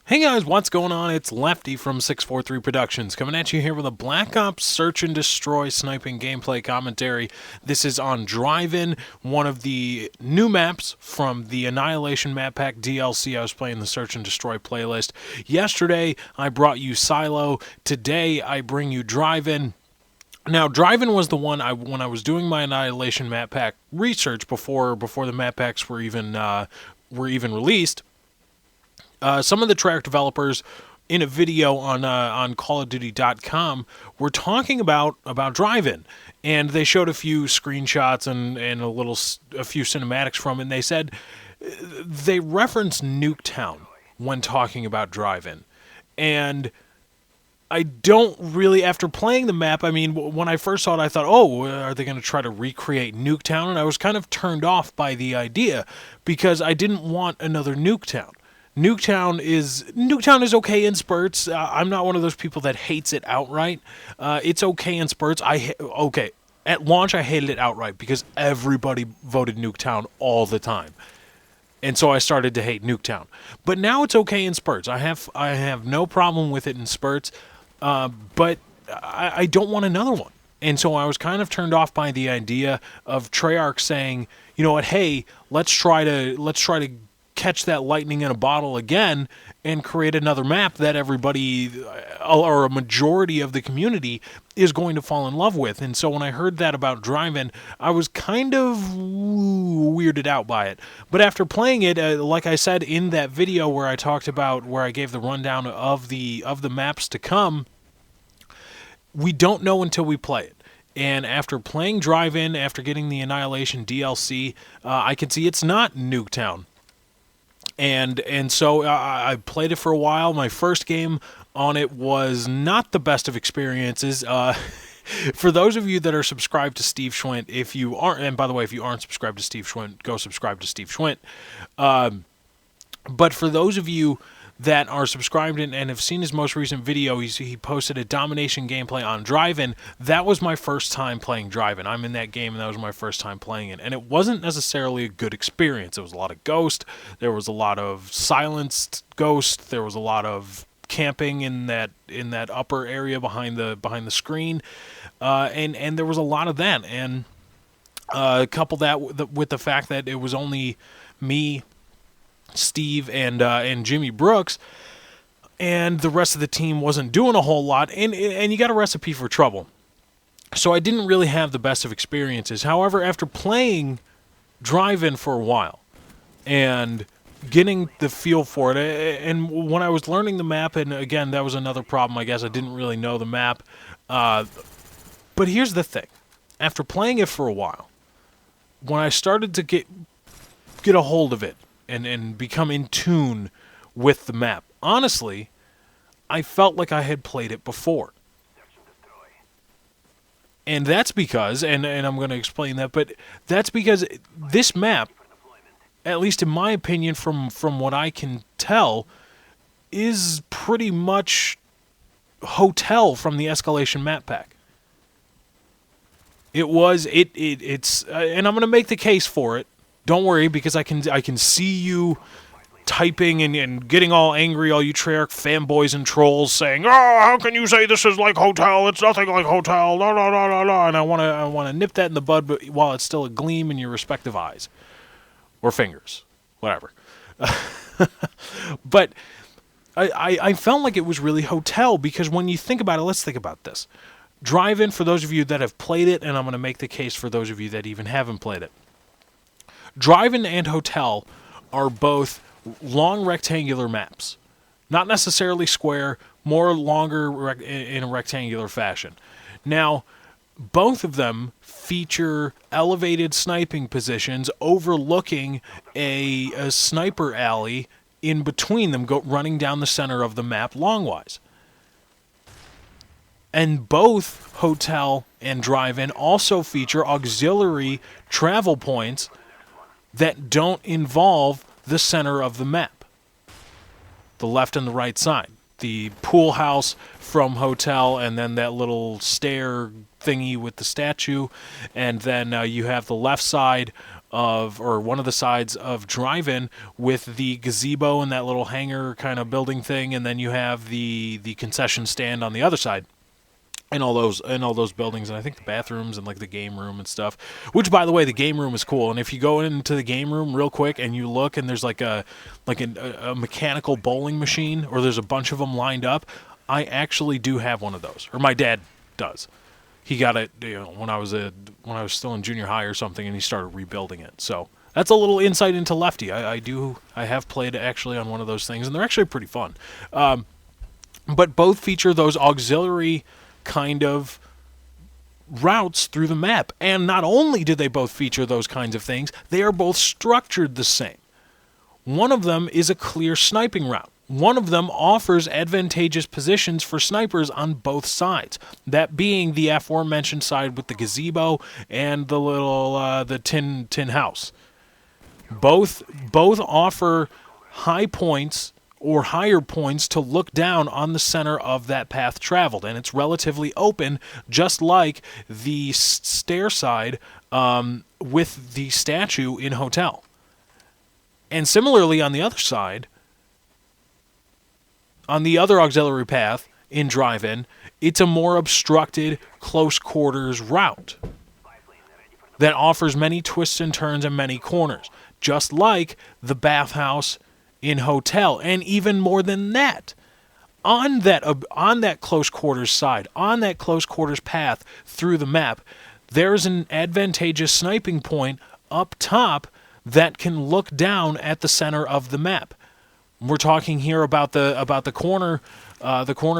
Hey guys, what's going on? It's Lefty from 643 Productions coming at you here with a Black Ops Search and Destroy sniping gameplay commentary. This is on Drive-In, one of the new maps from the Annihilation map pack DLC. I was playing the Search and Destroy playlist. Yesterday, I brought you Silo. Today, I bring you Drive-In. Now, Drive-In was the one when I was doing my Annihilation map pack research before the map packs were even released. Some of the Treyarch developers in a video on CallOfDuty.com were talking about Drive-In, and they showed a few screenshots and a few cinematics from it, and they said they referenced Nuketown when talking about Drive-In, and I don't really, after playing the map, I mean, when I first saw it, I thought, oh, are they going to try to recreate Nuketown? And I was kind of turned off by the idea because I didn't want another Nuketown. Nuketown is okay in spurts. I'm not one of those people that hates it outright. It's okay in spurts. At launch, I hated it outright because everybody voted Nuketown all the time. And so I started to hate Nuketown. But now it's okay in spurts. I have no problem with it in spurts, but I don't want another one. And so I was kind of turned off by the idea of Treyarch saying, you know what, hey, let's try to catch that lightning in a bottle again and create another map that everybody or a majority of the community is going to fall in love with. And so when I heard that about Drive-In, I was kind of weirded out by it. But after playing it, like I said in that video where I gave the rundown of the maps to come, we don't know until we play it. And after playing Drive-In, after getting the Annihilation DLC, I can see it's not Nuketown. And so I played it for a while. My first game on it was not the best of experiences. For those of you that are subscribed to Steve Schwint, if you aren't, and by the way, if you aren't subscribed to Steve Schwint, go subscribe to Steve Schwint. But for those of you that are subscribed and have seen his most recent video, he posted a domination gameplay on Drive-In. That was my first time playing Drive-In. I'm in that game, and that was my first time playing it. And it wasn't necessarily a good experience. There was a lot of ghost. There was a lot of silenced ghost. There was a lot of camping in that upper area behind the screen, and there was a lot of that. And couple that with the fact that it was only me, Steve, and Jimmy Brooks, and the rest of the team wasn't doing a whole lot, and you got a recipe for trouble. So I didn't really have the best of experiences. However, after playing Drive-In for a while and getting the feel for it, and when I was learning the map, and again, that was another problem, I guess I didn't really know the map, but here's the thing. After playing it for a while, when I started to get a hold of it, and become in tune with the map, honestly, I felt like I had played it before. And that's because, and I'm going to explain that, but that's because this map, at least in my opinion, from what I can tell, is pretty much Hotel from the Escalation map pack. It's and I'm going to make the case for it. Don't worry, because I can see you typing and getting all angry, all you Treyarch fanboys and trolls saying, "Oh, how can you say this is like Hotel? It's nothing like Hotel." La la la la la. And I want to nip that in the bud, but while it's still a gleam in your respective eyes or fingers, whatever. But I felt like it was really Hotel because when you think about it, let's think about this. Drive-In, for those of you that have played it, and I'm going to make the case for those of you that even haven't played it. Drive-In and Hotel are both long rectangular maps. Not necessarily square, more longer in a rectangular fashion. Now, both of them feature elevated sniping positions overlooking a sniper alley in between them, running down the center of the map longwise. And both Hotel and Drive-In also feature auxiliary travel points that don't involve the center of the map, the left and the right side. The pool house from Hotel, and then that little stair thingy with the statue, and then you have the left side or one of the sides of Drive-In with the gazebo and that little hangar kind of building thing, and then you have the concession stand on the other side. And all those buildings, and I think the bathrooms and like the game room and stuff. Which, by the way, the game room is cool. And if you go into the game room real quick and you look, and there's like a mechanical bowling machine, or there's a bunch of them lined up. I actually do have one of those, or my dad does. He got it, when I was still in junior high or something, and he started rebuilding it. So that's a little insight into Lefty. I have played actually on one of those things, and they're actually pretty fun. But both feature those auxiliary kind of routes through the map. And not only do they both feature those kinds of things, they are both structured the same. One of them is a clear sniping route. One of them offers advantageous positions for snipers on both sides. That being the aforementioned side with the gazebo and the little the tin house. Both offer high points or higher points to look down on the center of that path traveled, and it's relatively open, just like the stair side with the statue in Hotel. And similarly, on the other side, on the other auxiliary path in Drive-In, it's a more obstructed, close quarters route that offers many twists and turns and many corners, just like the bathhouse in Hotel, and even more than that. On that close quarters side, on that close quarters path through the map, there's an advantageous sniping point up top that can look down at the center of the map. We're talking here about the corner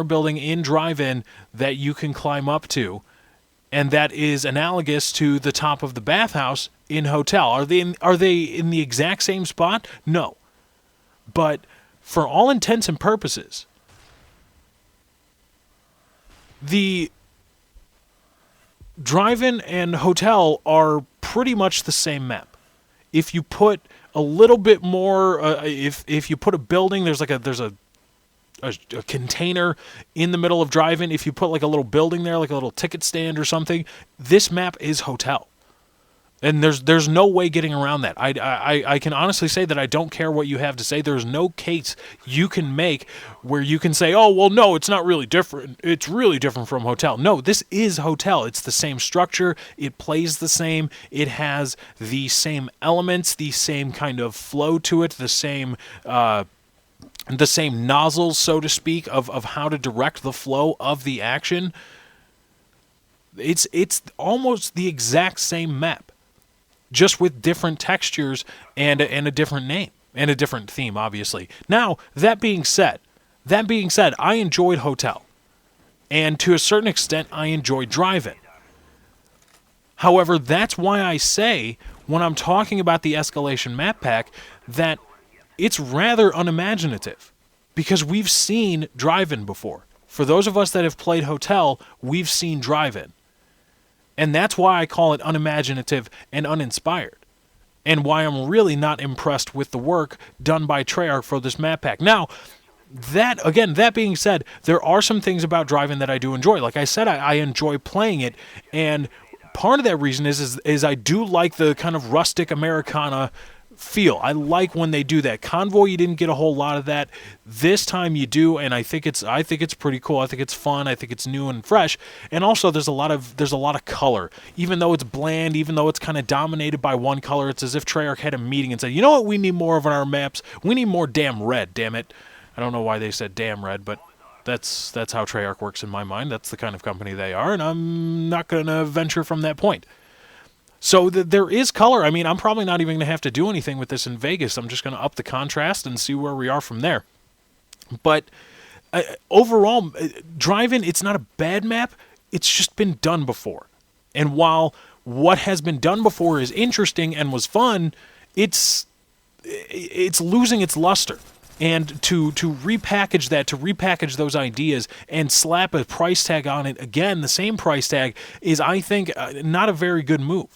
building in Drive-In that you can climb up to, and that is analogous to the top of the bathhouse in Hotel. Are they in the exact same spot? No. But for all intents and purposes, the Drive-In and Hotel are pretty much the same map. If you put a little bit more, if you put a building, there's a container in the middle of Drive-In. If you put like a little building there, like a little ticket stand or something, this map is Hotel. And there's no way getting around that. I can honestly say that I don't care what you have to say. There's no case you can make where you can say, oh, well, no, it's not really different. It's really different from Hotel. No, this is Hotel. It's the same structure. It plays the same. It has the same elements, the same kind of flow to it, the same nozzles, so to speak, of how to direct the flow of the action. It's almost the exact same map, just with different textures and a different name and a different theme, obviously. Now, that being said, I enjoyed Hotel, and to a certain extent, I enjoyed Drive-In. However, that's why I say, when I'm talking about the Escalation map pack, that it's rather unimaginative, because we've seen Drive-In before. For those of us that have played Hotel, we've seen Drive-In. And that's why I call it unimaginative and uninspired, and why I'm really not impressed with the work done by Treyarch for this map pack. Now, that being said, there are some things about Drive-In that I do enjoy. Like I said, I enjoy playing it, and part of that reason is I do like the kind of rustic Americana feel. I like when they do that. Convoy, you didn't get a whole lot of that. This time you do, and I think it's pretty cool. I think it's fun. I think it's new and fresh. And also there's a lot of color. Even though it's bland, even though it's kind of dominated by one color, it's as if Treyarch had a meeting and said, "You know what? We need more of on our maps. We need more damn red, damn it." I don't know why they said damn red, but that's how Treyarch works in my mind. That's the kind of company they are, and I'm not going to venture from that point. So there is color. I mean, I'm probably not even going to have to do anything with this in Vegas. I'm just going to up the contrast and see where we are from there. But overall, Drive-In, it's not a bad map. It's just been done before. And while what has been done before is interesting and was fun, it's losing its luster. And to repackage that, to repackage those ideas and slap a price tag on it again, the same price tag, is, I think, not a very good move.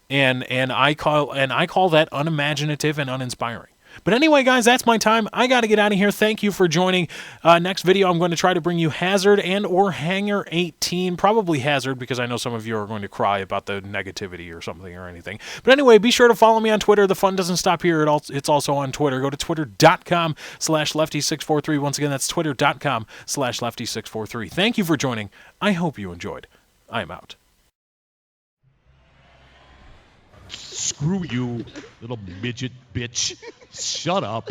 And I call that unimaginative and uninspiring. But anyway, guys, that's my time. I got to get out of here. Thank you for joining. Next video, I'm going to try to bring you Hazard and or Hangar 18. Probably Hazard, because I know some of you are going to cry about the negativity or something or anything. But anyway, be sure to follow me on Twitter. The fun doesn't stop here. It's also on Twitter. Go to twitter.com/lefty643. Once again, that's twitter.com/lefty643. Thank you for joining. I hope you enjoyed. I am out. Screw you, little midget bitch. Shut up.